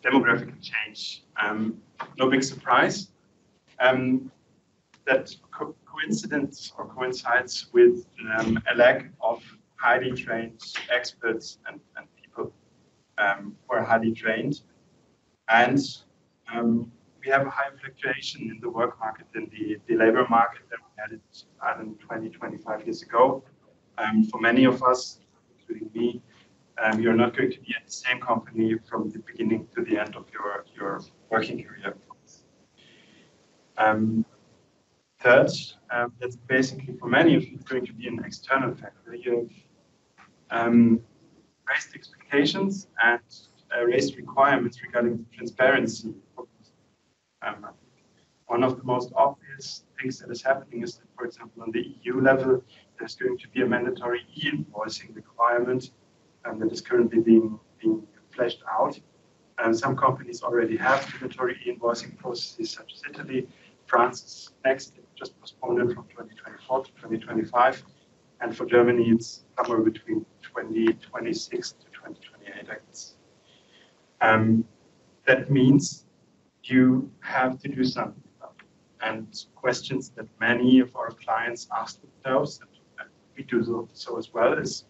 demographic change. No big surprise. That coincides with a lack of highly trained experts and people who are highly trained. And we have a high fluctuation in the work market, in the labor market that we had it, I don't know, 20, 25 years ago. For many of us, including me, you're not going to be at the same company from the beginning to the end of your working career. Third, that's basically for many of you going to be an external factor. You have raised expectations and raised requirements regarding transparency. One of the most obvious things that is happening is that, for example, on the EU level, there's going to be a mandatory e-invoicing requirement that is currently being fleshed out. Some companies already have mandatory e-invoicing processes, such as Italy. France is next, just postponed it from 2024 to 2025. And for Germany, it's somewhere between 2026 to 2028, I guess. That means you have to do something about it. And questions that many of our clients ask themselves, and we do so as well, is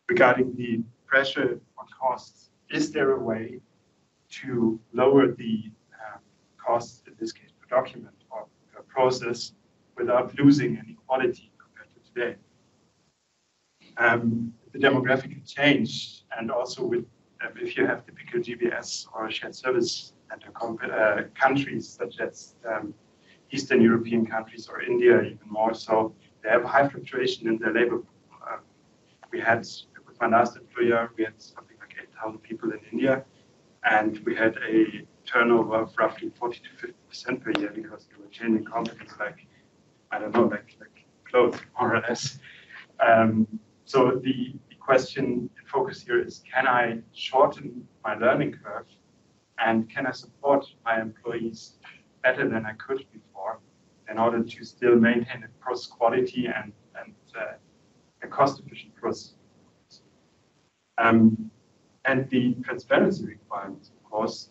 regarding the pressure on costs. Is there a way to lower the costs, in this case per document or per process, without losing any quality compared to today? The demographic change, and also with if you have typical GBS or shared service center countries such as Eastern European countries or India, even more so, they have a high fluctuation in their labor. We had, with my last employer, we had something like 8,000 people in India, and we had a turnover of roughly 40 to 50% per year because they were changing companies like, I don't know, like clothes, more or less. So the question in focus here is, can I shorten my learning curve and can I support my employees better than I could before in order to still maintain a process quality and a cost-efficient process? And the transparency requirements, of course,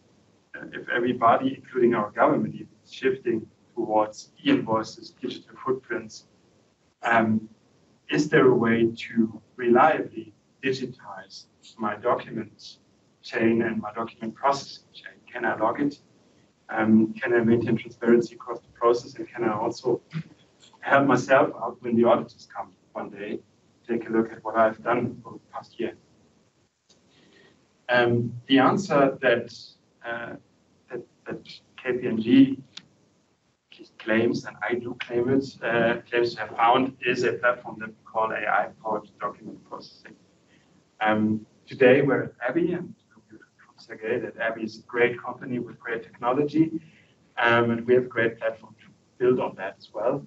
if everybody, including our government, is shifting towards e-invoices, digital footprints, is there a way to reliably digitize my document chain and my document processing chain? Can I log it? Can I maintain transparency across the process? And can I also help myself out when the auditors come one day, take a look at what I've done over the past year? The answer that KPMG claims, and I do claim it, claims to have found, is a platform that we call AI-powered document processing. Today we're at ABBYY, and from Sergey that ABBYY is a great company with great technology, and we have a great platform to build on that as well.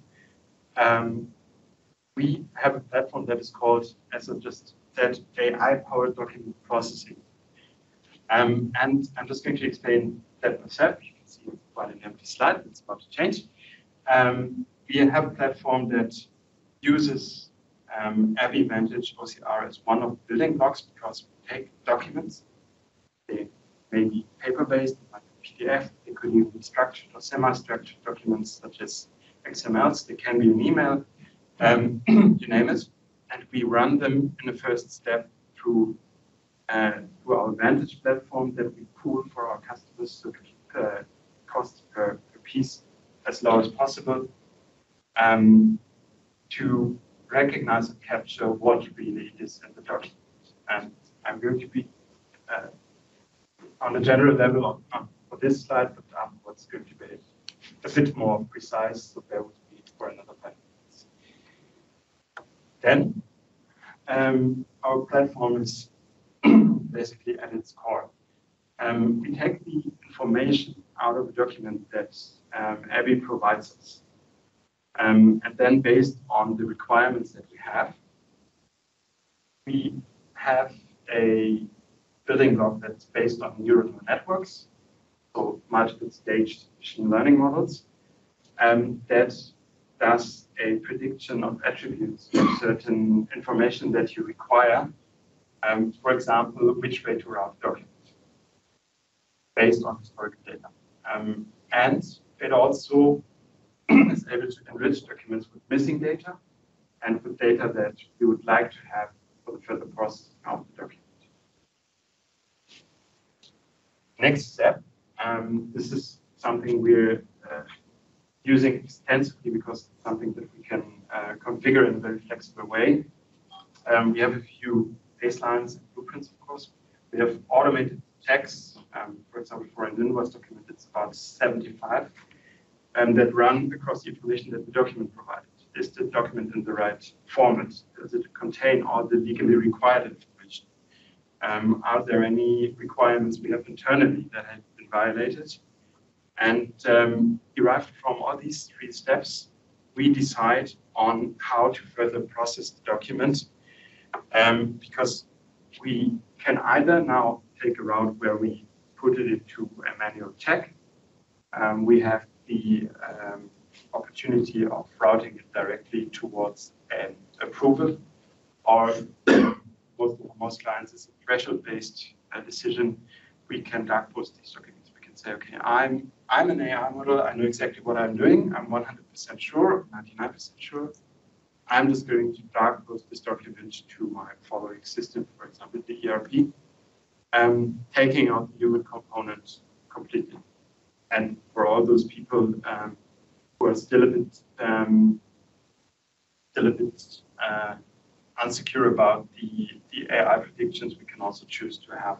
We have a platform that is called, as I just said, AI-powered document processing. And I'm just going to explain that myself. You can see it's quite an empty slide. It's about to change. We have a platform that uses ABBYY Vantage OCR as one of the building blocks, because we take documents. They may be paper-based, like PDF. They could even be structured or semi-structured documents, such as XMLs. They can be an email, you name it. And we run them in the first step through our Vantage platform that we pool for our customers, so to keep the cost per piece as low as possible, to recognize and capture what really is in the document. And I'm going to be on a general level for this slide, but what's going to be a bit more precise, so bear with me for another 5 minutes. Then our platform is basically at its core. We take the information out of a document that ABBYY provides us. And then based on the requirements that we have a building block that's based on neural networks, so multiple stage machine learning models, that does a prediction of attributes of certain information that you require. For example, which way to route documents. based on historical data. And it also is able to enrich documents with missing data and with data that we would like to have for the further processing of the document. Next step, this is something we're using extensively because it's something that we can configure in a very flexible way. We have a few baselines and blueprints, of course. We have automated checks, for example, for an invoice document, it's about 75, that run across the information that the document provided. Is the document in the right format? Does it contain all the legally required information? Are there any requirements we have internally that have been violated? And derived from all these 3 steps, we decide on how to further process the document, because we can either now take a route where we put it into a manual check. We have the opportunity of routing it directly towards an approval, or most clients is a threshold-based decision. We can dark post these documents. We can say, okay, I'm an AI model. I know exactly what I'm doing. I'm 100% sure, 99% sure. I'm just going to dark post this document to my following system, for example, the ERP, taking out the human component completely. And for all those people who are still a bit unsecure about the AI predictions, we can also choose to have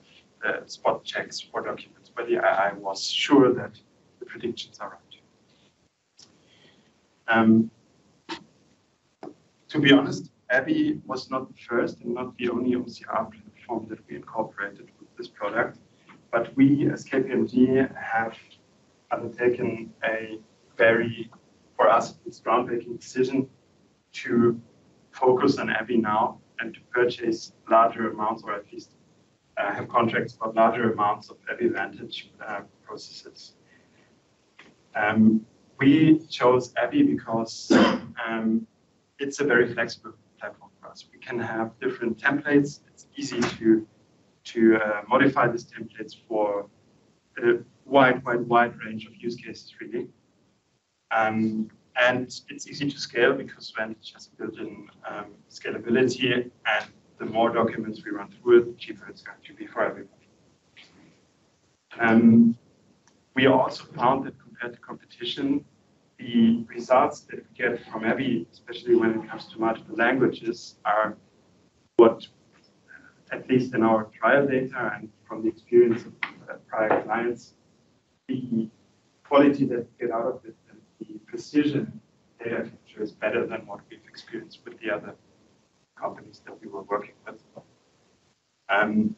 spot checks for documents where the AI was sure that the predictions are right. To be honest, ABBYY was not the first and not the only OCR platform that we incorporated with this product, but we as KPMG have undertaken a very, for us, it's groundbreaking decision to focus on ABBYY now and to purchase larger amounts, or at least have contracts for larger amounts of ABBYY Vantage processes. We chose ABBYY because it's a very flexible platform for us. We can have different templates. It's easy to modify these templates for a wide range of use cases, really. And it's easy to scale because Vantage has built-in scalability, and the more documents we run through it, the cheaper it's going to be for everybody. We also found that compared to competition, the results that we get from ABBYY, especially when it comes to multiple languages, are what, at least in our trial data and from the experience of prior clients, the quality that we get out of it and the precision data capture is better than what we've experienced with the other companies that we were working with. And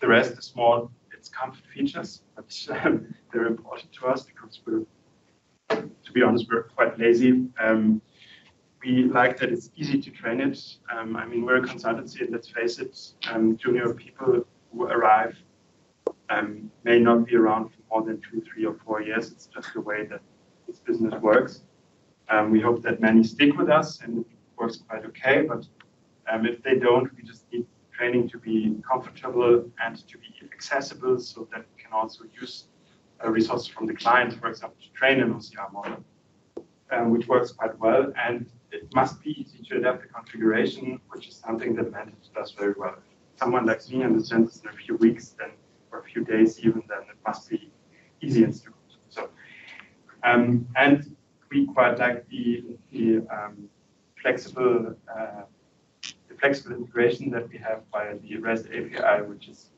the rest is more, it's comfort features, but they're important to us because we're, to be honest, we're quite lazy. We like that it's easy to train it. I mean, we're a consultancy, and let's face it, junior people who arrive may not be around for more than 2, 3, or 4 years. It's just the way that this business works. We hope that many stick with us, and it works quite okay. But if they don't, we just need training to be comfortable and to be accessible, so that we can also use resources from the client, for example, to train an OCR model, which works quite well. And it must be easy to adapt the configuration, which is something that Vantage does very well. If someone like me understands this in a few weeks, then, or a few days even, then it must be easy and simple. So, and we quite like the flexible integration that we have via the REST API, which is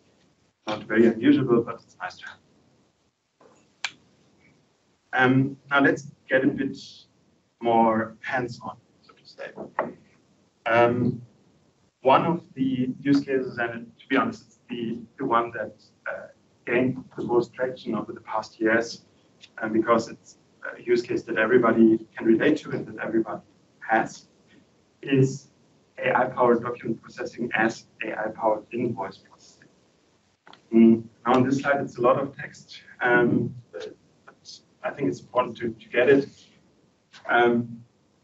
not very unusual, but it's nice to have. Now let's get a bit more hands-on, so to say. One of the use cases, and to be honest, it's the one that gained the most traction over the past years, because it's a use case that everybody can relate to and that everybody has, is AI-powered document processing as AI-powered invoice processing. Now on this slide, it's a lot of text, but I think it's important to get it.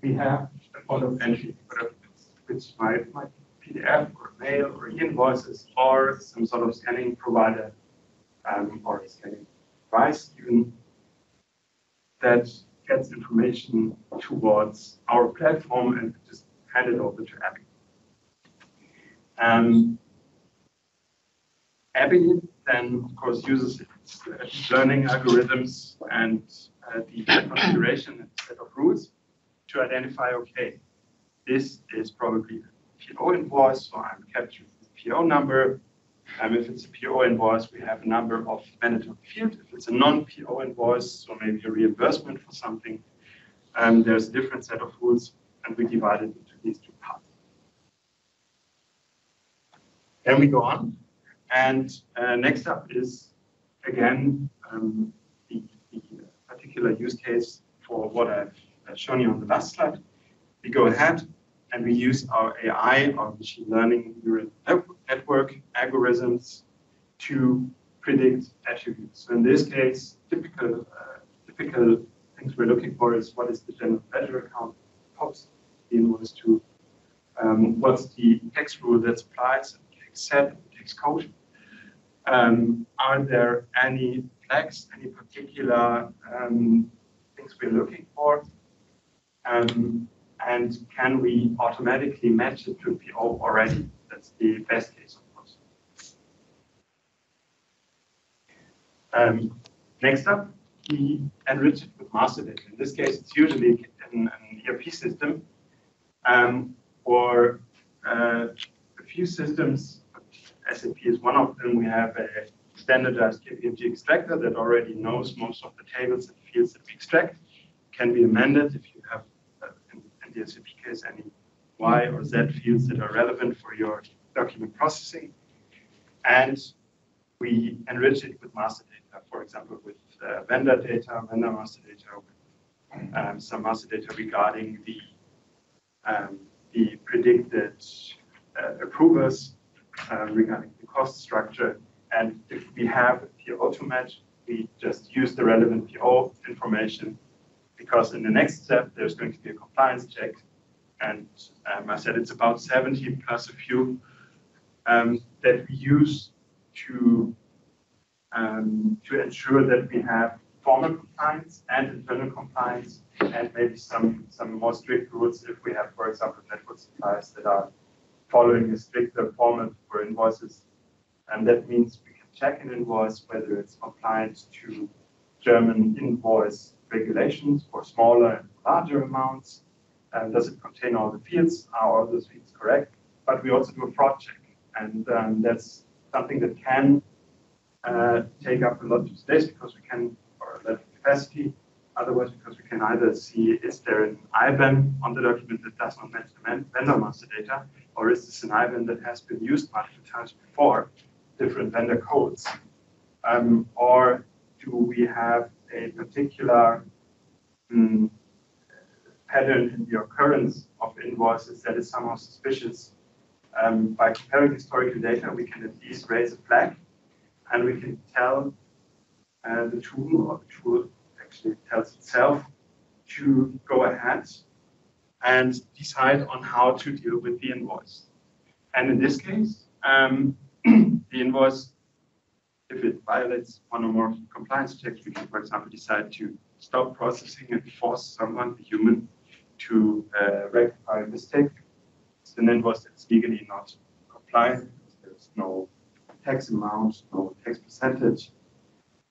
We have a lot of entry documents, which might be PDF or mail or invoices or some sort of scanning provider or a scanning device even, that gets information towards our platform and just hand it over to ABBYY. ABBYY then, of course, uses its deep learning algorithms and the configuration and set of rules to identify, okay, this is probably a PO invoice, so I'm capturing the PO number. If it's a PO invoice, we have a number of mandatory fields. If it's a non-PO invoice, so maybe a reimbursement for something, there's a different set of rules, and we divide it into these two parts. Then we go on, and next up is, again, the particular use case for what I've shown you on the last slide. We go ahead and we use our AI, our machine learning neural network algorithms to predict attributes. So in this case, typical things we're looking for is what is the general ledger account post the invoice to, what's the tax rule that's applied, so the tax set, the tax code. Are there any flags, any particular things we're looking for? And can we automatically match it to PO already? That's the best case, of course. Next up, we enrich it with master data. In this case, it's usually an ERP system. For a few systems, SAP is one of them. We have a standardized KPMG extractor that already knows most of the tables and fields that we extract. Can be amended if you have, in the SAP case, any Y or Z fields that are relevant for your document processing. And we enrich it with master data, for example, with vendor data, vendor master data, with some master data regarding the predicted approvers, regarding the cost structure. And if we have a PO to match, we just use the relevant PO information, because in the next step, there's going to be a compliance check. And I said it's about 70 plus a few that we use to ensure that we have formal compliance and internal compliance, and maybe some more strict rules if we have, for example, network suppliers that are following a stricter format for invoices. And that means we can check an invoice whether it's compliant to German invoice regulations for smaller and larger amounts. Does it contain all the fields? Are all those fields correct? But we also do a fraud check. And that's something that can take up a lot of space, because we can, or a lot of capacity. Otherwise, because we can either see, is there an IBAN on the document that does not match the vendor master data, or is this an IBAN that has been used multiple times before, different vendor codes? Or do we have a particular pattern in the occurrence of invoices that is somehow suspicious? By comparing historical data, we can at least raise a flag, and we can tell the tool, or the tool actually tells itself, to go ahead and decide on how to deal with the invoice. And in this case, the invoice, if it violates one or more compliance checks, we can, for example, decide to stop processing and force someone, a human, to rectify a mistake. It's an invoice that's legally not compliant, because there's no tax amount, no tax percentage.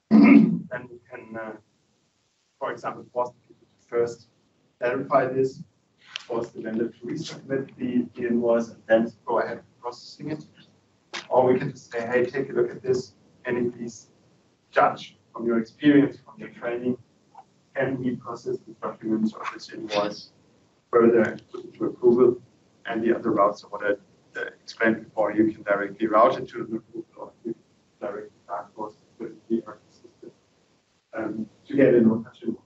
Then we can, for example, force the people to first verify this, force the vendor to resubmit the invoice, and then go ahead with processing it. Or we can just say, hey, take a look at this. Can you please judge from your experience, from your training, can we process the documents or this invoice further and put it to approval? And the other routes are what I explained before. You can directly route it to an approval, or you can directly force it to the ERP system to get a no-touch invoice.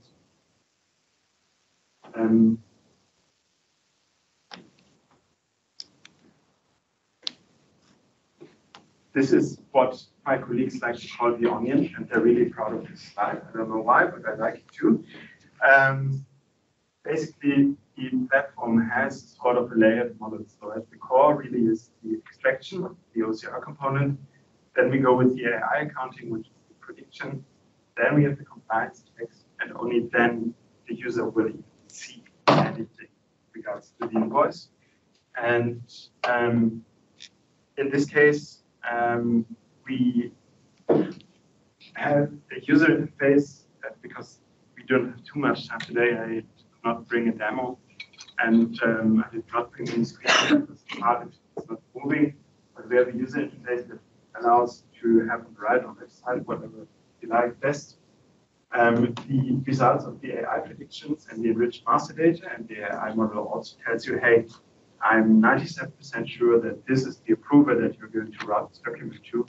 This is what my colleagues like to call the onion, and they're really proud of this slide. I don't know why, but I like it too. Basically, the platform has sort of a layered model. So at the core really is the extraction of the OCR component. Then we go with the AI accounting, which is prediction. Then we have the compliance checks, and only then the user will see anything regards to the invoice. And in this case, we have a user interface because we don't have too much time today. I did not bring a demo, and I did not bring any screen because the part is not moving. But we have a user interface that allows to have on the right or left side whatever you like best. The results of the AI predictions and the enriched master data, and the AI model also tells you, hey, I'm 97% sure that this is the approver that you're going to route this document to.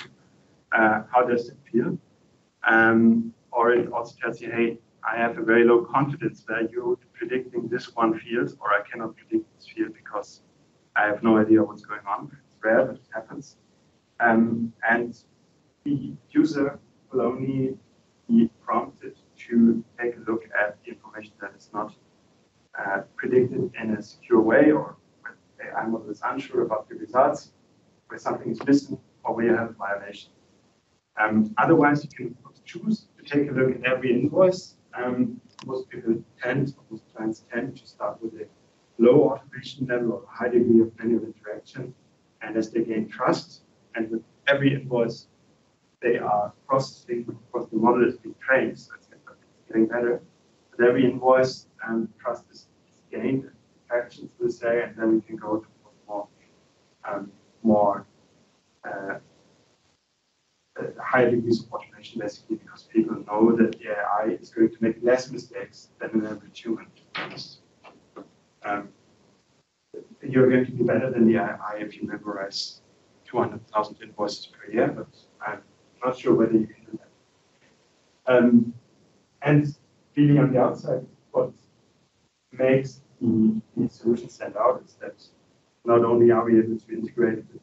How does it feel? Or it also tells you, hey, I have a very low confidence value predicting this one field, or I cannot predict this field because I have no idea what's going on. It's rare, but it happens. And the user will only be prompted to take a look at the information that is not predicted in a secure way, or where the AI model is unsure about the results, where something is missing, or where you have a violation. Otherwise, you can choose to take a look at every invoice. Most people tend, or most clients tend to start with a low automation level or a high degree of manual interaction. And as they gain trust, and with every invoice they are processing, of course the model is being trained, so it's getting better. With every invoice, trust is gained, interactions will say, and then we can go to more high degrees of automation, basically, because people know that the AI is going to make less mistakes than an average human. You're going to be better than the AI if you memorize 200,000 invoices per year, but I'm not sure whether you can do that. And really on the outside, what makes the solution stand out is that not only are we able to integrate with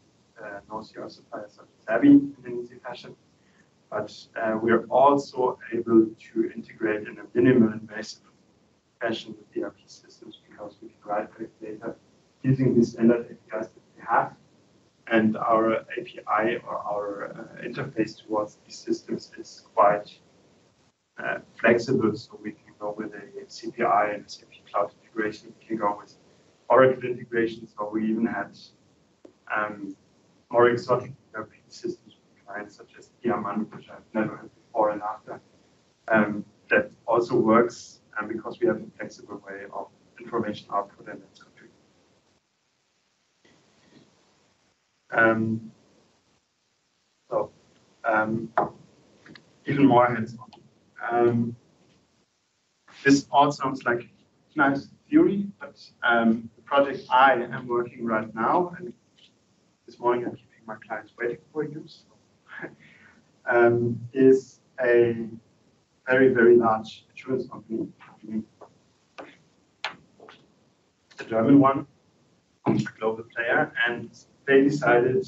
NoCR suppliers such as ABBYY in an easy fashion, but we're also able to integrate in a minimal invasive fashion with ERP systems, because we can write data using the standard APIs that we have, and our API or our interface towards these systems is quite flexible, so we can go with a CPI and SAP Cloud integration. We can go with Oracle integration, so we even had more exotic ERP systems with clients such as Diamant, which I've never heard before and after. That also works because we have a flexible way of information output, and that's configured. Even more hands-on. This all sounds like nice theory, but the project I am working right now, and this morning I'm keeping my clients waiting for you, so, is a very, very large insurance company, a German one, a global player, and they decided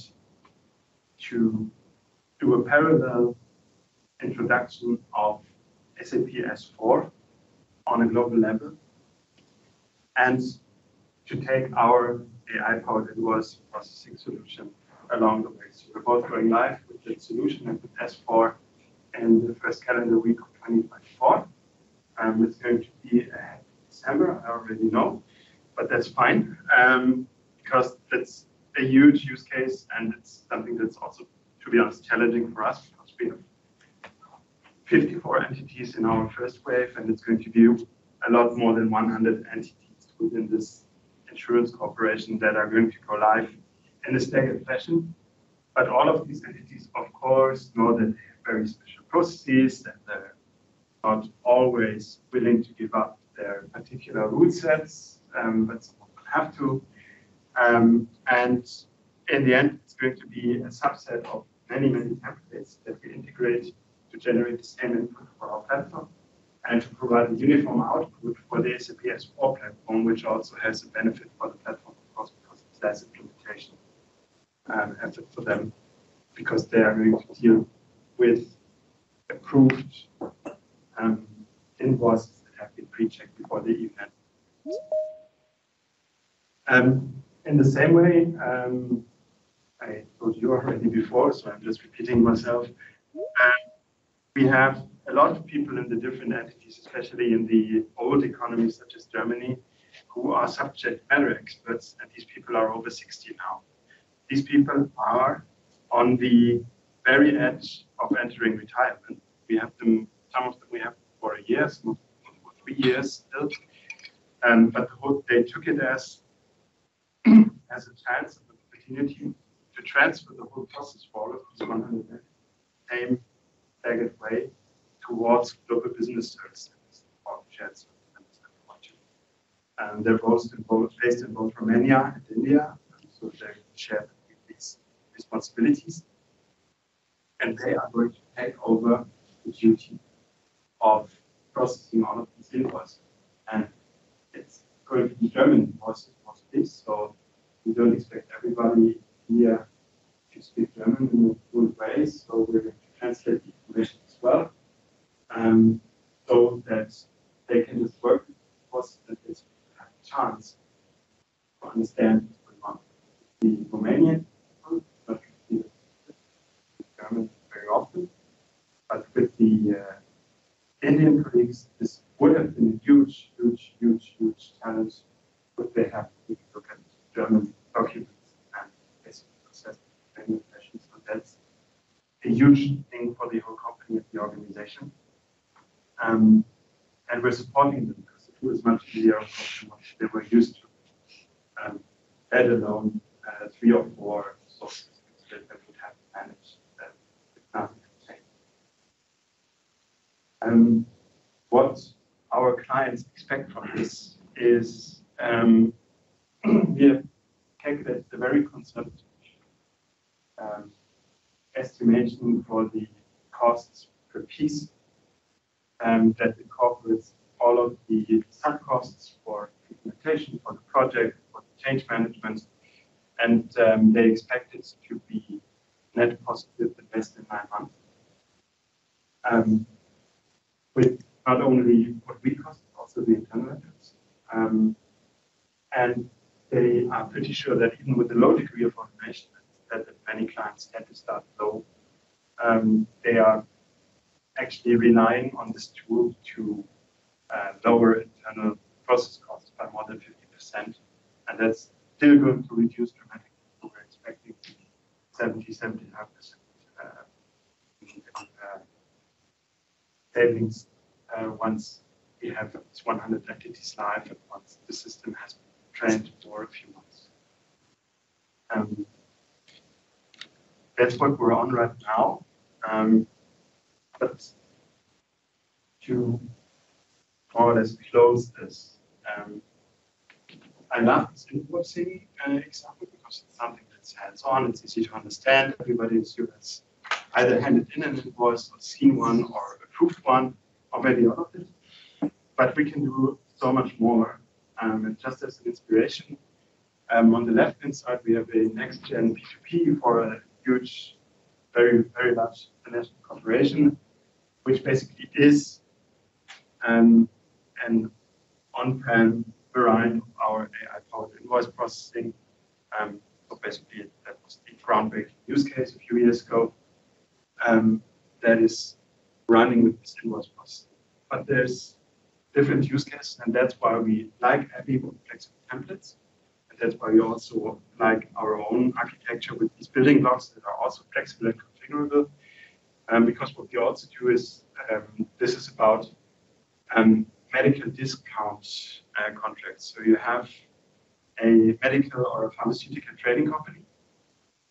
to do a parallel introduction of SAP S4 on a global level, and to take our AI-powered invoice processing solution along the way. So we're both going live with the solution and with S4 in the first calendar week of 2024. It's going to be December, I already know, but that's fine, because that's a huge use case, and it's something that's also, to be honest, challenging for us, because we have 54 entities in our first wave, and it's going to be a lot more than 100 entities within this insurance corporation that are going to go live in a staggered fashion. But all of these entities, of course, know that they have very special processes, that they're not always willing to give up their particular rule sets, but some will have to. And in the end, it's going to be a subset of many, many templates that we integrate to generate the same input for our platform, and to provide a uniform output for the SAP S4 platform, which also has a benefit for the platform, of course, because it's less implementation effort for them, because they are going to deal with approved invoices that have been pre-checked before they even enter. In the same way, I told you already before, so I'm just repeating myself. We have a lot of people in the different entities, especially in the old economies such as Germany, who are subject matter experts, and these people are over 60 now. These people are on the very edge of entering retirement. We have them, some of them we have for a year, some of them for 3 years still. But they took it as a chance, an opportunity to transfer the whole process for all of these 100 men, same staggered way towards global business services or shared services. They're based in both Romania and India, so they share these responsibilities. And they are going to take over the duty of processing all of these invoices. And it's going to be German invoices mostly, so we don't expect everybody here to speak German in a good way, so we're going to translate the information as well, so that they can just work with the invoices and they have a chance to understand what's going on. The Romanian people, not the German very often, but with the Indian colleagues, this would have been a huge challenge. Would they have to look at German documents and basically process many questions? So that's a huge thing for the whole company and the organization. And we're supporting them because it was much easier than what they were used to, let alone 3 or 4 sources that they would have to manage with nothing to change. What our clients expect from this is we have calculated a very conservative estimation for the costs per piece that incorporates all of the sub-costs for implementation, for the project, for the change management, and they expect it to be net positive in less than 9 months. With not only what we cost, but also the internal efforts. And they are pretty sure that even with a low degree of automation, that many clients tend to start low, they are actually relying on this tool to lower internal process costs by more than 50%. And that's still going to reduce dramatically. So we're expecting 70-75% savings once we have 100 entities live and once the system has been trained for a few months. That's what we're on right now. But to more or less close this, I love this invoicing example because it's something that's hands-on, it's easy to understand. Everybody in the US either handed in an invoice or seen one or approved one, or maybe all of it. But we can do so much more. And just as an inspiration, on the left-hand side, we have a next-gen P2P for a huge, very large international corporation, which basically is an on-prem variant of our AI-powered invoice processing. So basically, that was the groundbreaking use case a few years ago. That is running with this invoice processing. But there's different use cases, and that's why we like ABBYY with flexible templates. And that's why we also like our own architecture with these building blocks that are also flexible and configurable. Because what we also do is, this is about medical discount contracts. So you have a medical or a pharmaceutical trading company,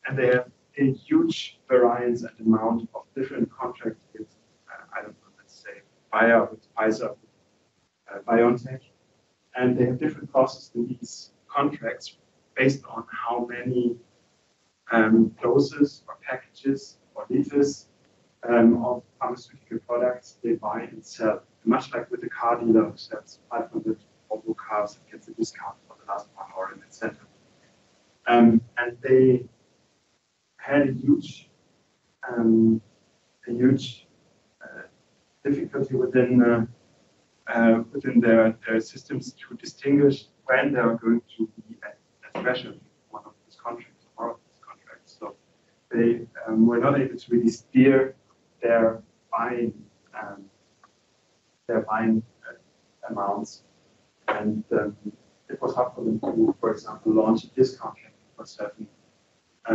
and they have a huge variance and amount of different contracts with, I don't know, let's say, Bayer with Pfizer, BioNTech, and they have different clauses in these contracts based on how many doses or packages or liters of pharmaceutical products they buy and sell. Much like with the car dealer who sells 500 Volvo cars and gets a discount for the last one or an incentive. And they had a huge difficulty within their systems to distinguish when they are going to be at threshold one of these contracts or more of these contracts. So they were not able to really steer their buying decline amounts. And it was hard for them to, for example, launch a discount for certain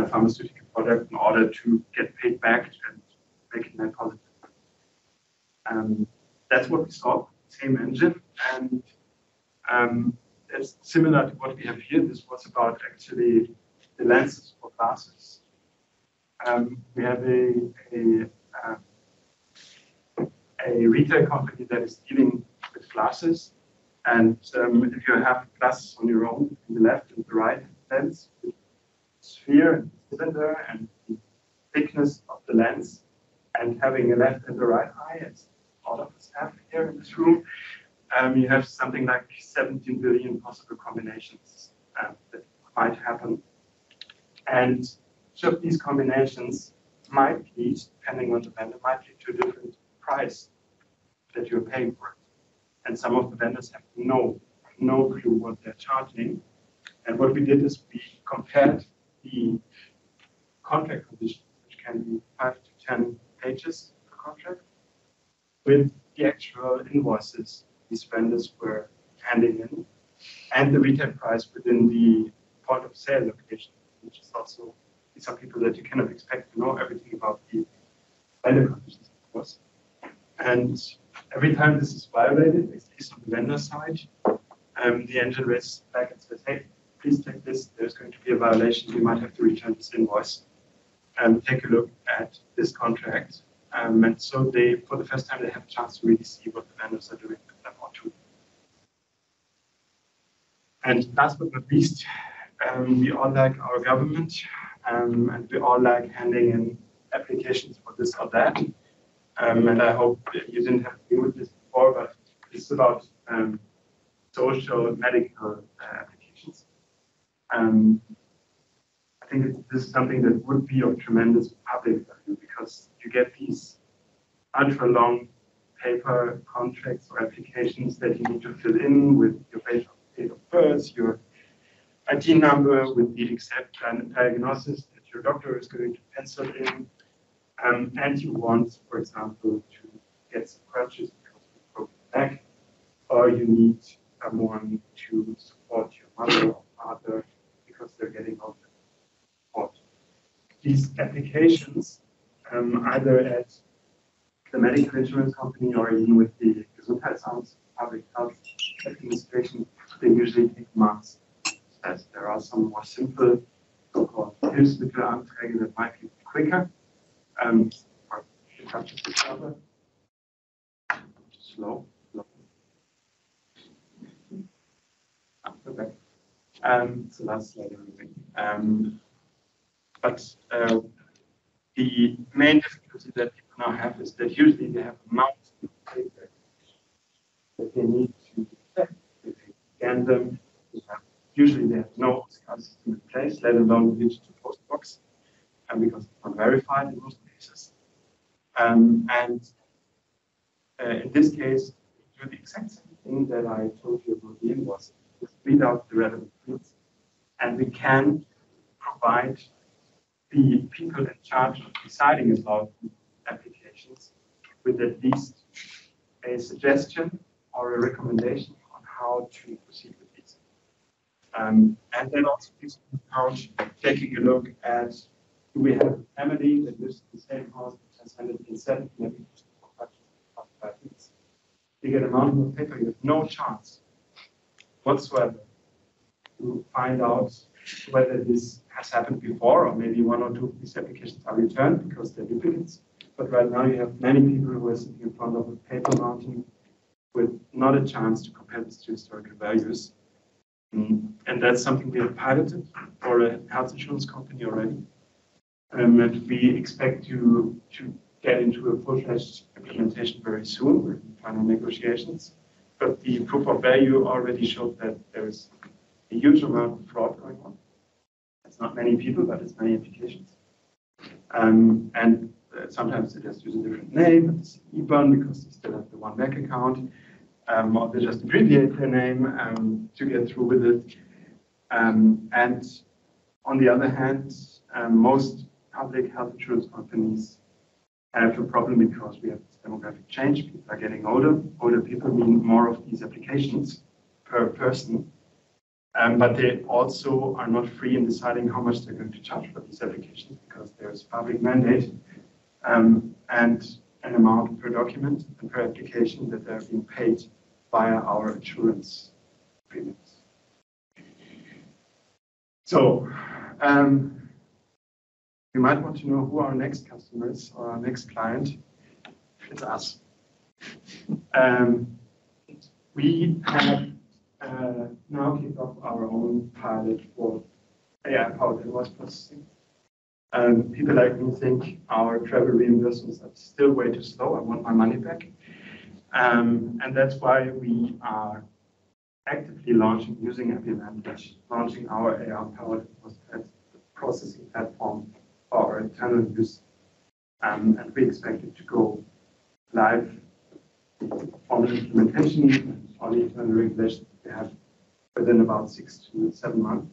pharmaceutical product in order to get paid back and make it net positive. That's what we saw, same engine. And it's similar to what we have here. This was about actually the lenses for glasses. We have a retail company that is dealing with glasses. And if you have glasses on your own, in the left and the right lens, the sphere and the cylinder and the thickness of the lens, and having a left and a right eye, as all of us have here in this room, you have something like 17 billion possible combinations that might happen. And each of these combinations might lead, depending on the vendor, might lead to a different price that you're paying for it. And some of the vendors have no clue what they're charging. And what we did is we compared the contract conditions, which can be 5 to 10 pages per contract, with the actual invoices these vendors were handing in, and the retail price within the point of sale location, which is also, these are people that you cannot expect to know everything about the vendor conditions, of course. And every time this is violated, at least on the vendor side, the engine raises a flag and says, hey, please take this, there's going to be a violation, you might have to return this invoice, and take a look at this contract. And so they, for the first time, they have a chance to really see what the vendors are doing with them or to. And last but not least, we all like our government, and we all like handing in applications for this or that. And I hope you didn't have to deal with this before, but it's about social, medical applications. I think this is something that would be of tremendous public value, because you get these ultra-long paper contracts or applications that you need to fill in with your date of birth, your ID number, with the exact diagnosis that your doctor is going to pencil in. And you want, for example, to get some crutches because of a broken back, or you need someone to support your mother or father because they're getting older. These applications, either at the medical insurance company or even with the Gesundheitsamt, public health administration, they usually take months. As there are some more simple, so-called Hilfsmittelanträge that might be quicker. Or it touches each other. Slow. Okay. So last slide, everything. But the main difficulty that people now have is that usually they have a mountain of paper that they need to check. If they scan them, usually they have no scan system in place, let alone digital post box, because it's not verified in most cases. And in this case, we do the exact same thing that I told you about the invoice. Just read out the relevant fields, and we can provide the people in charge of deciding about the applications with at least a suggestion or a recommendation on how to proceed with these. And then also gives you account taking a look at, do we have a family that lives in the same house that has 107 applications for purchase of 5 weeks? You get a mountain of paper, you have no chance whatsoever to find out whether this has happened before, or maybe 1 or 2 of these applications are returned because they're duplicates. But right now you have many people who are sitting in front of a paper mountain with not a chance to compare this to historical values. And that's something we have piloted for a health insurance company already. And we expect to get into a full-fledged implementation very soon with final negotiations. But the proof of value already showed that there is a huge amount of fraud going on. It's not many people, but it's many applications. And sometimes they just use a different name, it's IBAN because they still have the one bank account, or they just abbreviate their name to get through with it. And on the other hand, most public health insurance companies have a problem because we have this demographic change. People are getting older. Older people mean more of these applications per person. But they also are not free in deciding how much they're going to charge for these applications because there's a public mandate and an amount per document and per application that they're being paid via our insurance premiums. So you might want to know who our next customer is or our next client. It's us. We have now kicked off our own pilot for AI-powered invoice processing. People like me think our travel reimbursements are still way too slow. I want my money back. And that's why we are actively launching, using ABBYY, launching our AI-powered processing platform for our internal use. And we expect it to go live for the implementation and all the internal regulations we have within about 6 to 7 months.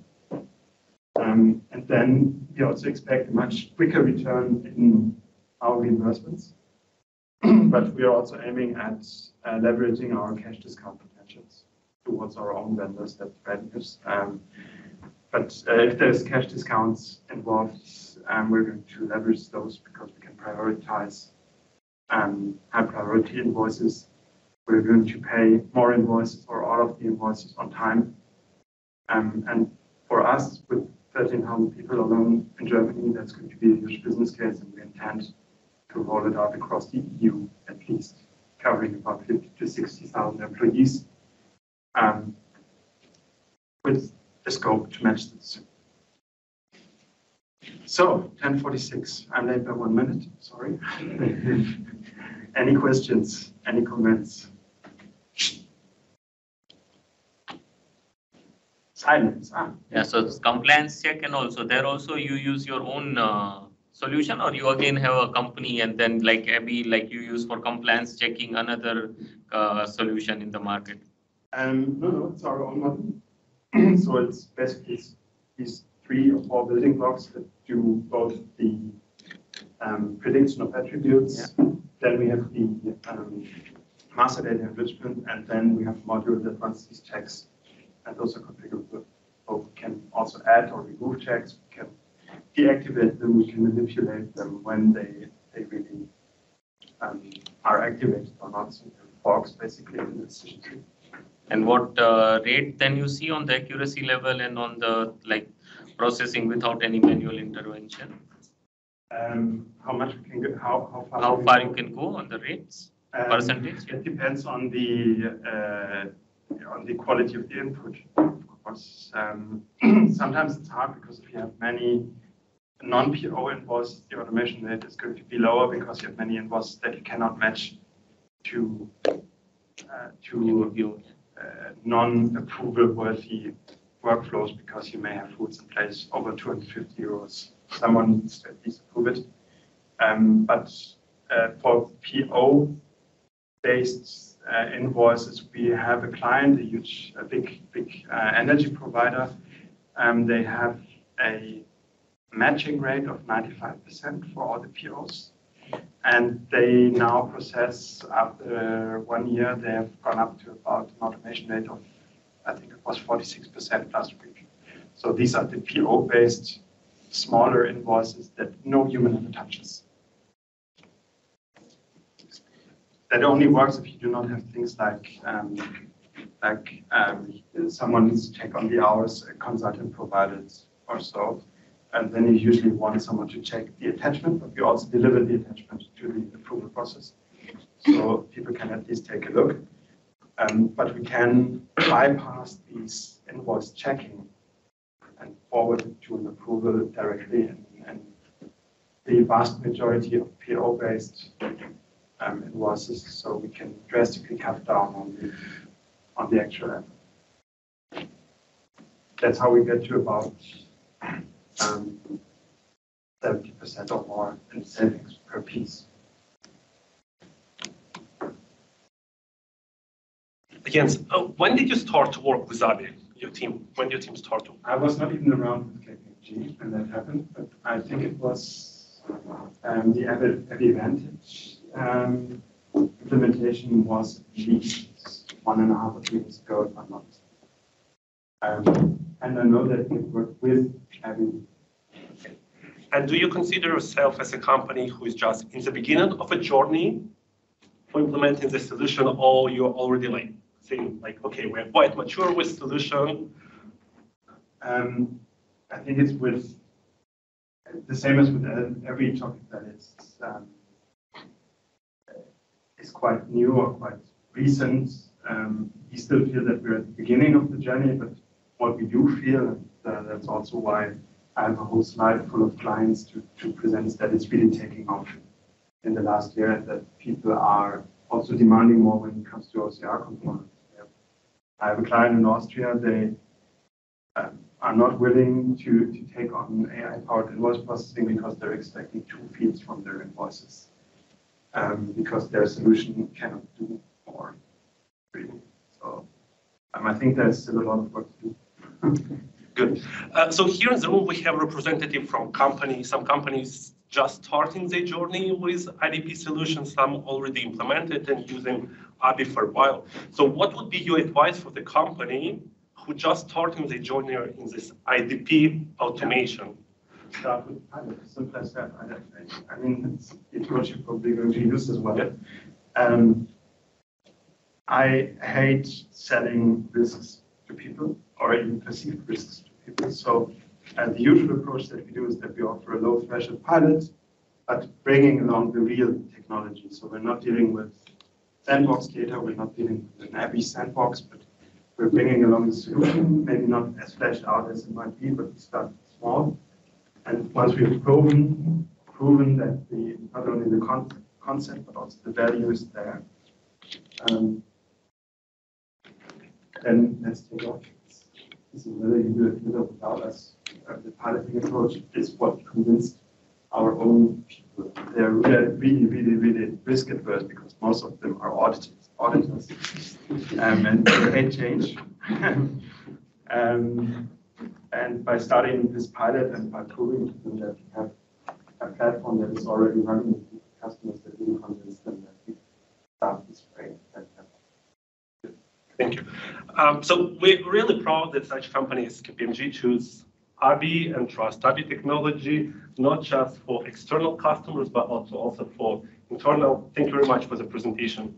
And then we also expect a much quicker return in our reimbursements. But we are also aiming at leveraging our cash discount potentials towards our own vendors, that's revenues. But if there's cash discounts involved, we're going to leverage those because we can prioritize high priority invoices. We're going to pay more invoices or all of the invoices on time. And for us, with 13,000 people alone in Germany, that's going to be a huge business case, and we intend to roll it out across the EU, at least covering about 50 to 60,000 employees, with the scope to match this. So, 10:46. I'm late by 1 minute. Sorry. Any questions? Any comments? Silence. Yeah, so it's compliance check, and also there also you use your own solution, or you again have a company and then like ABBYY, like you use for compliance checking another solution in the market? No, it's our own model. So it's basically these 3 or 4 building blocks that do both the prediction of attributes. Yeah. Then we have the master data enrichment, and then we have a module that runs these checks. And those are configurable. So we can also add or remove checks. We can deactivate them. We can manipulate them when they really are activated or not. So forks basically in the decision tree. And what rate then you see on the accuracy level and on the like processing without any manual intervention? How much we can get? How far you can go on the rates? Percentage? It depends on the quality of the input, of course. Sometimes it's hard because if you have many non-PO invoices, the automation rate is going to be lower because you have many invoices that you cannot match to non-approval worthy workflows because you may have rules in place over 250 euros. Someone needs to at least approve it. But for PO-based invoices, we have a client, a big energy provider. They have a matching rate of 95% for all the POs. And they now process, after 1 year, they have gone up to about an automation rate of, I think it was 46% last week. So these are the PO-based smaller invoices that no human ever touches. That only works if you do not have things like someone needs to check on the hours a consultant provided or so. And then you usually want someone to check the attachment, but you also deliver the attachment to the approval process. So people can at least take a look. But we can bypass these invoice checking and forward it to an approval directly. And the vast majority of PO-based invoices, so we can drastically cut down on the actual effort. That's how we get to about 70% or more in savings per piece. Jens, when did you start to work with ABBYY, your team? When did your team start to? I was not even around with KPMG when that happened, but I think it was The ABBYY Advantage implementation was at least 1.5 or 2 years ago, if I'm not mistaken. And I know that we work with ABBYY. And do you consider yourself as a company who is just in the beginning of a journey for implementing the solution, or you're already like saying like, okay, we're quite mature with solution? I think it's with the same as with every topic that is quite new or quite recent. We still feel that we're at the beginning of the journey, but what we do feel, and that's also why I have a whole slide full of clients to present that it's really taking off in the last year, and that people are also demanding more when it comes to OCR components. I have a client in Austria, they are not willing to take on AI-powered invoice processing because they're expecting 2 fields from their invoices, because their solution cannot do more, really. So I think there's still a lot of work to do. Good. So here in the room, we have a representative from companies, some companies just starting their journey with IDP solutions, some already implemented and using ABBYY for a while. So what would be your advice for the company who just starting their journey in this IDP automation? Start with pilot, simple as that. I mean, it's what you're probably going to use as well. Yeah. I hate selling risks to people or even perceived risks to people. So the usual approach that we do is that we offer a low threshold pilot, but bringing along the real technology. So we're not dealing with sandbox data, we're not dealing with an ABBYY sandbox, but we're bringing along the solution, maybe not as fleshed out as it might be, but we start small. And once we've proven that not only the concept, but also the value is there, then let's take off. This is whether you do it with or without us. The piloting approach is what convinced our own people. They're really risk adverse because most of them are auditors, and they hate change. And by starting this pilot and by proving to them that we have a platform that is already running with customers, that really convince them that we start this way. Thank you. So we're really proud that such companies, KPMG, choose ABBYY and trust ABBYY technology, not just for external customers, but also for internal. Thank you very much for the presentation.